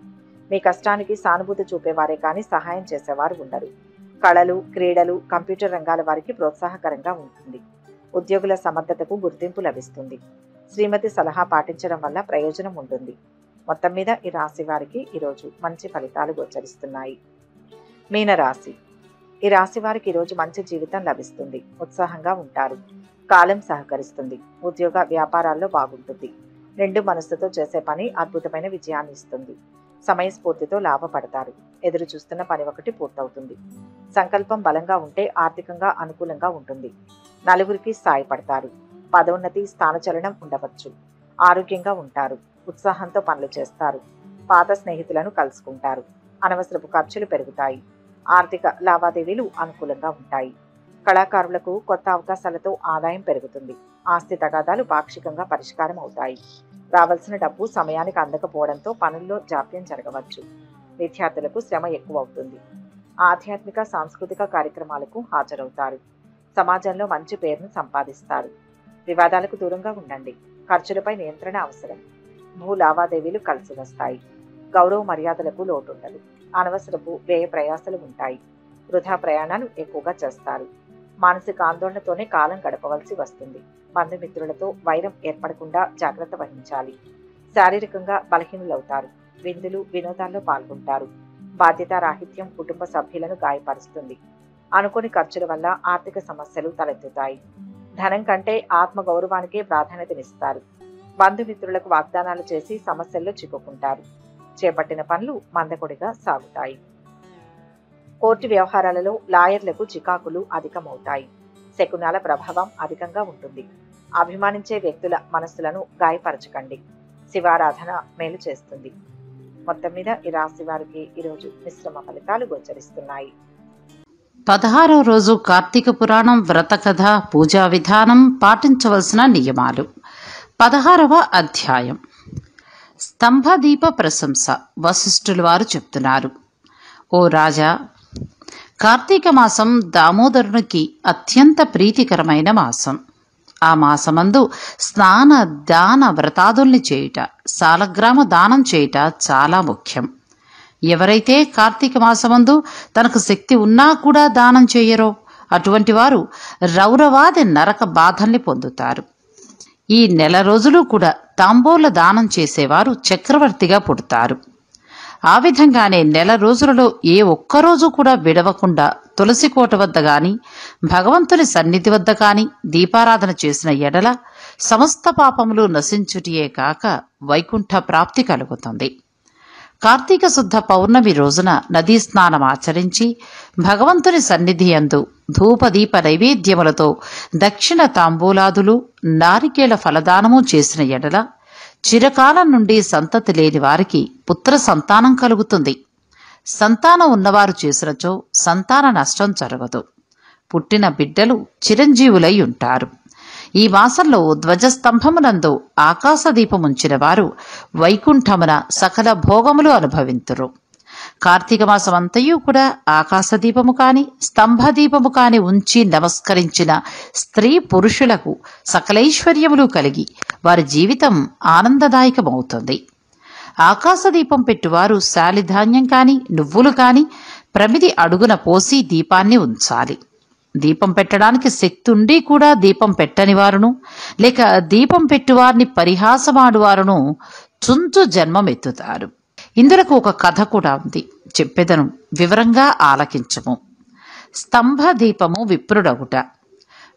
మీ కష్టానికి సానుభూతి చూపేవారే కానీ సహాయం చేసేవారు ఉండరు. కళలు, క్రీడలు, కంప్యూటర్ రంగాల వారికి ప్రోత్సాహకరంగా ఉంటుంది. ఉద్యోగుల సమర్థతకు గుర్తింపు లభిస్తుంది. శ్రీమతి సలహా పాటించడం వల్ల ప్రయోజనం ఉంటుంది. మొత్తం మీద ఈ రాశి వారికి ఈరోజు మంచి ఫలితాలు గోచరిస్తున్నాయి. మీనరాశి. ఈ రాశి వారికి ఈరోజు మంచి జీవితం లభిస్తుంది. ఉత్సాహంగా ఉంటారు. కాలం సహకరిస్తుంది. ఉద్యోగ వ్యాపారాల్లో బాగుంటుంది. రెండు మనస్సుతో చేసే పని అద్భుతమైన విజయాన్ని ఇస్తుంది. సమయస్ఫూర్తితో లాభపడతారు. ఎదురు చూస్తున్న పని ఒకటి పూర్తవుతుంది. సంకల్పం బలంగా ఉంటే ఆర్థికంగా అనుకూలంగా ఉంటుంది. నలుగురికి సాయపడతారు. పదోన్నతి, స్థానచలనం ఉండవచ్చు. ఆరోగ్యంగా ఉంటారు. ఉత్సాహంతో పనులు చేస్తారు. పాత స్నేహితులను కలుసుకుంటారు. అనవసరపు ఖర్చులు పెరుగుతాయి. ఆర్థిక లావాదేవీలు అనుకూలంగా ఉంటాయి. కళాకారులకు కొత్త అవకాశాలతో ఆదాయం పెరుగుతుంది. ఆస్తి తగాదాలు పాక్షికంగా పరిష్కారం అవుతాయి. రావాల్సిన డబ్బు సమయానికి అందకపోవడంతో పనుల్లో జాప్యం జరగవచ్చు. విద్యార్థులకు శ్రమ ఎక్కువ అవుతుంది. ఆధ్యాత్మిక సాంస్కృతిక కార్యక్రమాలకు హాజరవుతారు. సమాజంలో మంచి పేరును సంపాదిస్తారు. వివాదాలకు దూరంగా ఉండండి. ఖర్చులపై నియంత్రణ అవసరం. భూ లావాదేవీలు కలిసి వస్తాయి. గౌరవ మర్యాదలకు లోటుండదు. అనవసరపు వ్యయ ప్రయాసలు ఉంటాయి. వృధా ప్రయాణాలు ఎక్కువగా చేస్తారు. మానసిక ఆందోళనతోనే కాలం గడపవలసి వస్తుంది. బంధుమిత్రులతో వైరం ఏర్పడకుండా జాగ్రత్త వహించాలి. శారీరకంగా బలహీనులవుతారు. విందులు వినోదాల్లో పాల్గొంటారు. బాధ్యతారాహిత్యం కుటుంబ సభ్యులను గాయపరుస్తుంది. అనుకోని ఖర్చుల వల్ల ఆర్థిక సమస్యలు తలెత్తుతాయి. ధనం కంటే ఆత్మగౌరవానికే ప్రాధాన్యతనిస్తారు. బంధుమిత్రులకు వాగ్దానాలు చేసి సమస్యల్లో చిక్కుకుంటారు. చేపట్టిన పనులు మందకొడిగా సాగుతాయి. కోర్టు వ్యవహారాలలో లాయర్లకు చికాకులు అధికమవుతాయి. శకునాల ప్రభావం అధికంగా ఉంటుంది. అభిమానించే వ్యక్తుల మనస్సులను గాయపరచకండి. శివారాధన మేలు చేస్తుంది. మొత్తం మీద ఈ రాశి వారికి ఈరోజు మిశ్రమ ఫలితాలు గోచరిస్తున్నాయి. 16వ రోజు కార్తీక పురాణం వ్రత కథ పూజా విధానం పాటించవలసిన నియమాలు. 16వ అధ్యాయం స్తంభదీప ప్రశంస. వశిష్ఠులు వారు చెప్తున్నారు, ఓ రాజా, కార్తీక మాసం దామోదరునికి అత్యంత ప్రీతికరమైన మాసం. ఆ మాసమందు స్నాన దాన వ్రతాదుల్ని చేయుట, సాలగ్రామ దానం చేయుట చాలా ముఖ్యం. ఎవరైతే కార్తీక మాసమందు తనకు శక్తి ఉన్నా కూడా దానం చేయరో అటువంటి వారు రౌరవాది నరక బాధల్ని పొందుతారు. ఈ నెల రోజులు కూడా తాంబూల దానం చేసేవారు చక్రవర్తిగా పుడతారు. ఆ విధంగానే నెల రోజులలో ఏ ఒక్కరోజు కూడా విడవకుండా తులసి కోట వద్ద గాని భగవంతుని సన్నిధి వద్ద కాని దీపారాధన చేసిన ఎడల సమస్త పాపములు నశించుటియే కాక వైకుంఠ ప్రాప్తి కలుగుతుంది. కార్తీక శుద్ధ పౌర్ణమి రోజున నదీ స్నానం ఆచరించి భగవంతుని సన్నిధి యందు ధూపదీప నైవేద్యములతో దక్షిణ తాంబూలాదులు నారికేళ ఫలదానము చేసిన ఎడల చిరకాలం నుండి సంతతి లేని వారికి పుత్ర సంతానం కలుగుతుంది. సంతానం ఉన్నవారు చేసినచో సంతాన నష్టం జరగదు. పుట్టిన బిడ్డలు చిరంజీవులై ఉంటారు. ఈ మాసంలో ధ్వజస్తంభమునందు ఆకాశదీపముంచిన వారు వైకుంఠమున సకల భోగములు అనుభవింతురు. కార్తీక మాసమంతయు కూడా ఆకాశదీపము కాని స్తంభదీపము కాని ఉంచి నమస్కరించిన స్త్రీ పురుషులకు సకలైశ్వర్యములు కలిగి వారి జీవితం ఆనందదాయకమవుతుంది. ఆకాశదీపం పెట్టువారు శాలిధాన్యం కాని నువ్వులు కాని ప్రమిది అడుగున పోసి దీపాన్ని ఉంచాలి. దీపం పెట్టడానికి శక్తి ఉండి కూడా దీపం పెట్టని వారును లేక దీపం పెట్టువారిని పరిహాసమాడువారును చుంచు జన్మమెత్తుతారు. ఇందులకు ఒక కథ కూడా ఉంది, చెప్పెదను, వివరంగా ఆలకించము. స్తంభ దీపము విప్రుడగుట.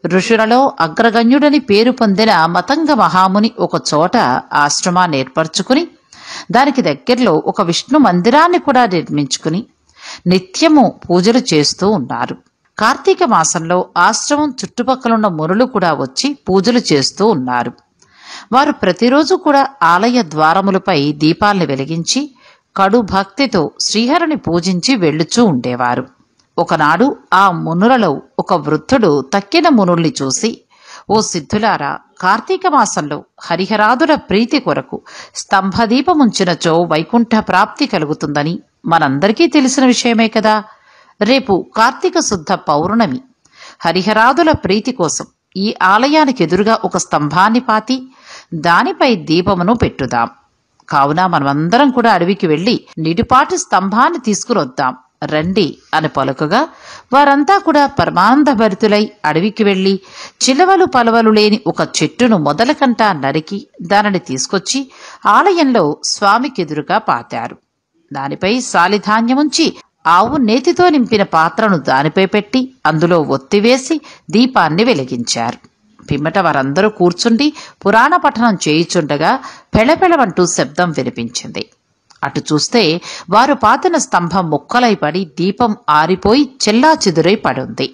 ఋషులలో అగ్రగణ్యుడని పేరు పొందిన మతంగ మహాముని ఒక చోట ఆశ్రమాన్ని ఏర్పరచుకుని దానికి దగ్గరలో ఒక విష్ణు మందిరాన్ని కూడా నిర్మించుకుని నిత్యము పూజలు చేస్తూ ఉన్నారు. కార్తీక మాసంలో ఆశ్రమం చుట్టుపక్కలున్న మునులు కూడా వచ్చి పూజలు చేస్తూ ఉన్నారు. వారు ప్రతిరోజు కూడా ఆలయ ద్వారములపై దీపాల్ని వెలిగించి కడు భక్తితో శ్రీహరిని పూజించి వెళ్ళుచూ ఉండేవారు. ఒకనాడు ఆ మునులలో ఒక వృద్ధుడు తక్కిన మునుల్ని చూసి, ఓ సిద్ధులారా, కార్తీక మాసంలో హరిహరాదుల ప్రీతి కొరకు స్తంభదీపముంచినచో వైకుంఠ ప్రాప్తి కలుగుతుందని మనందరికీ తెలిసిన విషయమే కదా. రేపు కార్తీక శుద్ధ పౌర్ణమి. హరిహరాదుల ప్రీతి కోసం ఈ ఆలయానికి ఎదురుగా ఒక స్తంభాన్ని పాతి దానిపై దీపమును పెట్టుదాం. కావున మనమందరం కూడా అడవికి వెళ్లి నిడిపాటి స్తంభాన్ని తీసుకుని వద్దాం రండి అని పలుకగా వారంతా కూడా పరమానంద భరితులై అడవికి వెళ్లి చిలవలు పలవలు లేని ఒక చెట్టును మొదలకంటా నరికి దానిని తీసుకొచ్చి ఆలయంలో స్వామికెదురుగా పాతారు. దానిపై సాలిధాన్యముంచి ఆవు నేతితో నింపిన పాత్రను దానిపై పెట్టి అందులో ఒత్తివేసి దీపాన్ని వెలిగించారు. పిమ్మట వారందరూ కూర్చుండి పురాణ పఠనం చేయుచుండగా పెళపెళవంటూ శబ్దం వినిపించింది. అటు చూస్తే వారు పాతిన స్తంభం ముక్కలై పడి దీపం ఆరిపోయి చెల్లాచెదురై పడుంది.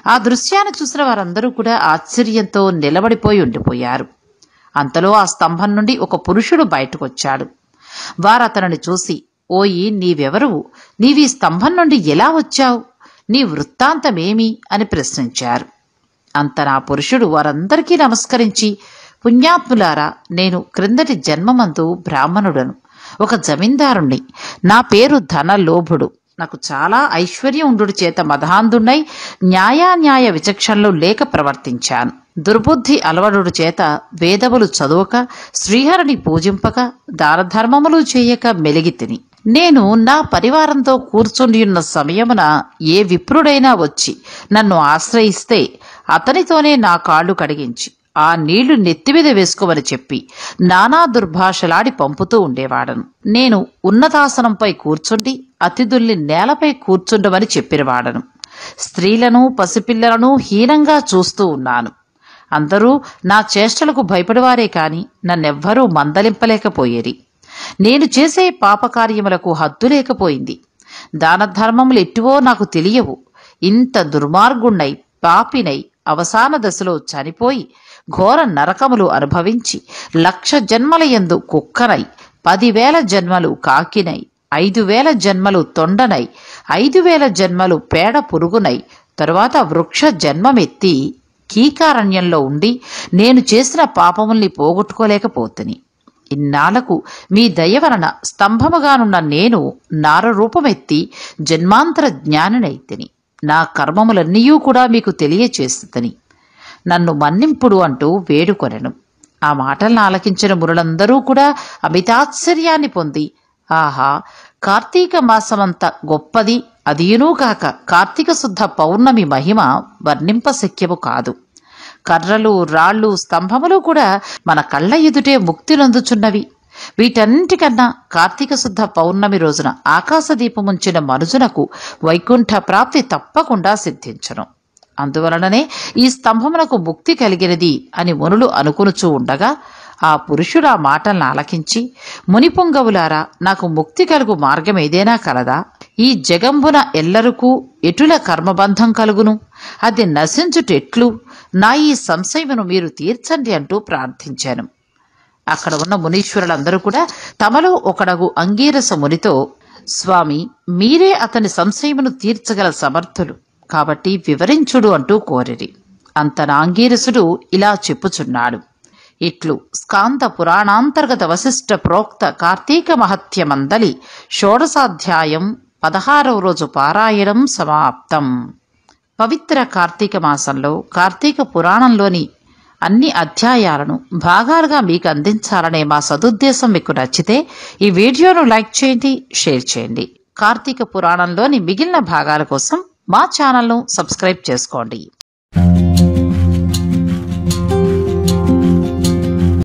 ఆ దృశ్యాన్ని చూసిన వారందరూ కూడా ఆశ్చర్యంతో నిలబడిపోయి ఉండిపోయారు. అంతలో ఆ స్తంభం నుండి ఒక పురుషుడు బయటకొచ్చాడు. వారతనిని చూసి, ఓయి, నీవెవరు? నీవీ స్తంభం నుండి ఎలా వచ్చావు? నీ వృత్తాంతమేమి అని ప్రశ్నించారు. అంత నా పురుషుడు వారందరికీ నమస్కరించి, పుణ్యాత్ములారా, నేను క్రిందటి జన్మమందు బ్రాహ్మణుడను, ఒక జమీందారుణ్ణి. నా పేరు ధనలోభుడు. నాకు చాలా ఐశ్వర్యం ఉండుడి చేత మదహాంధుణ్ణై న్యాయాన్యాయ విచక్షణలు లేక ప్రవర్తించాను. దుర్బుద్ధి అలవడుడు చేత వేదములు చదువక, శ్రీహరిని పూజింపక, దానధర్మములు చేయక మెలిగితిని. నేను నా పరివారంతో కూర్చుండియున్న సమయమున ఏ విప్రుడైనా వచ్చి నన్ను ఆశ్రయిస్తే అతనితోనే నా కాళ్ళు కడిగించి ఆ నీళ్లు నెత్తిమీద వేసుకోమని చెప్పి నానా దుర్భాషలాడి పంపుతూ ఉండేవాడను. నేను ఉన్నతాసనంపై కూర్చుండి అతిథుల్ని నేలపై కూర్చుండమని చెప్పినవాడను. స్త్రీలను పసిపిల్లలను హీనంగా చూస్తూ ఉన్నాను. అందరూ నా చేష్టలకు భయపడివారే కాని నన్నెవ్వరూ మందలింపలేకపోయేరి. నేను చేసే పాపకార్యములకు హద్దు లేకపోయింది. దానధర్మములు ఎట్టివో నాకు తెలియవు. ఇంత దుర్మార్గుణ్ణై పాపినై అవసాన దశలో చనిపోయి ఘోర నరకములు అనుభవించి 1,00,000 జన్మలయందు కుక్కనై, 10,000 జన్మలు కాకినై, 5,000 జన్మలు తొండనై, 5,000 జన్మలు పేడ పురుగునై, తరువాత వృక్ష జన్మమెత్తి కీకారణ్యంలో ఉండి నేను చేసిన పాపముల్ని పోగొట్టుకోలేకపోతిని. ఇన్నాళ్లకు మీ దయ వలన స్తంభముగానున్న నేను నారరూపమెత్తి జన్మాంతర జ్ఞానినైతిని. నా కర్మములన్నీ కూడా మీకు తెలియచేస్తుని. నన్ను మన్నింపుడు అంటూ వేడుకొనెను. ఆ మాటలను ఆలకించిన మునులందరూ కూడా అమితాశ్చర్యాన్ని పొంది, ఆహా, కార్తీక మాసమంత గొప్పది, అదీనూ కాక కార్తీక శుద్ధ పౌర్ణమి మహిమ వర్ణింపశక్యము కాదు. కర్రలు, రాళ్లు, స్తంభములు కూడా మన కళ్ళ ఎదుటే ముక్తి నొందుచున్నవి. వీటన్నిటికన్నా కార్తీక శుద్ధ పౌర్ణమి రోజున ఆకాశదీపముంచిన మనుజునకు వైకుంఠ ప్రాప్తి తప్పకుండా సిద్ధించును. అందువలననే ఈ స్తంభమునకు ముక్తి కలిగినది అని మునులు అనుకునుచూ ఉండగా ఆ పురుషుడు ఆ మాటలను ఆలకించి, మునిపుంగవులారా, నాకు ముక్తి కలుగు మార్గం ఏదైనా కలదా? ఈ జగంబున ఎల్లరుకూ ఎటుల కర్మబంధం కలుగును? అది నశించుటెట్లు? నా ఈ సంశయమును మీరు తీర్చండి అంటూ ప్రార్థించాను. అక్కడ ఉన్న మునీశ్వరులందరూ కూడా తమలో ఒకడగు అంగీరస మునితో, స్వామి, మీరే అతని సంశయమును తీర్చగల సమర్థులు కాబట్టి వివరించుడు అంటూ కోరిరి. అంతన అంగీరసుడు ఇలా చెప్పుచున్నాడు. ఇట్లు స్కాంద పురాణాంతర్గత వశిష్ఠ ప్రోక్త కార్తీక మహత్యమందలి 16వ 16వ రోజు పారాయణం సమాప్తం. పవిత్ర కార్తీక మాసంలో కార్తీక పురాణంలోని అన్ని అధ్యాయాలను భాగాలుగా మీకు అందించాలనే మా సదుద్దేశం మీకు నచ్చితే ఈ వీడియోను లైక్ చేయండి, షేర్ చేయండి. కార్తీక పురాణంలోని మిగిలిన భాగాల కోసం మా ఛానల్ను సబ్స్క్రైబ్ చేసుకోండి.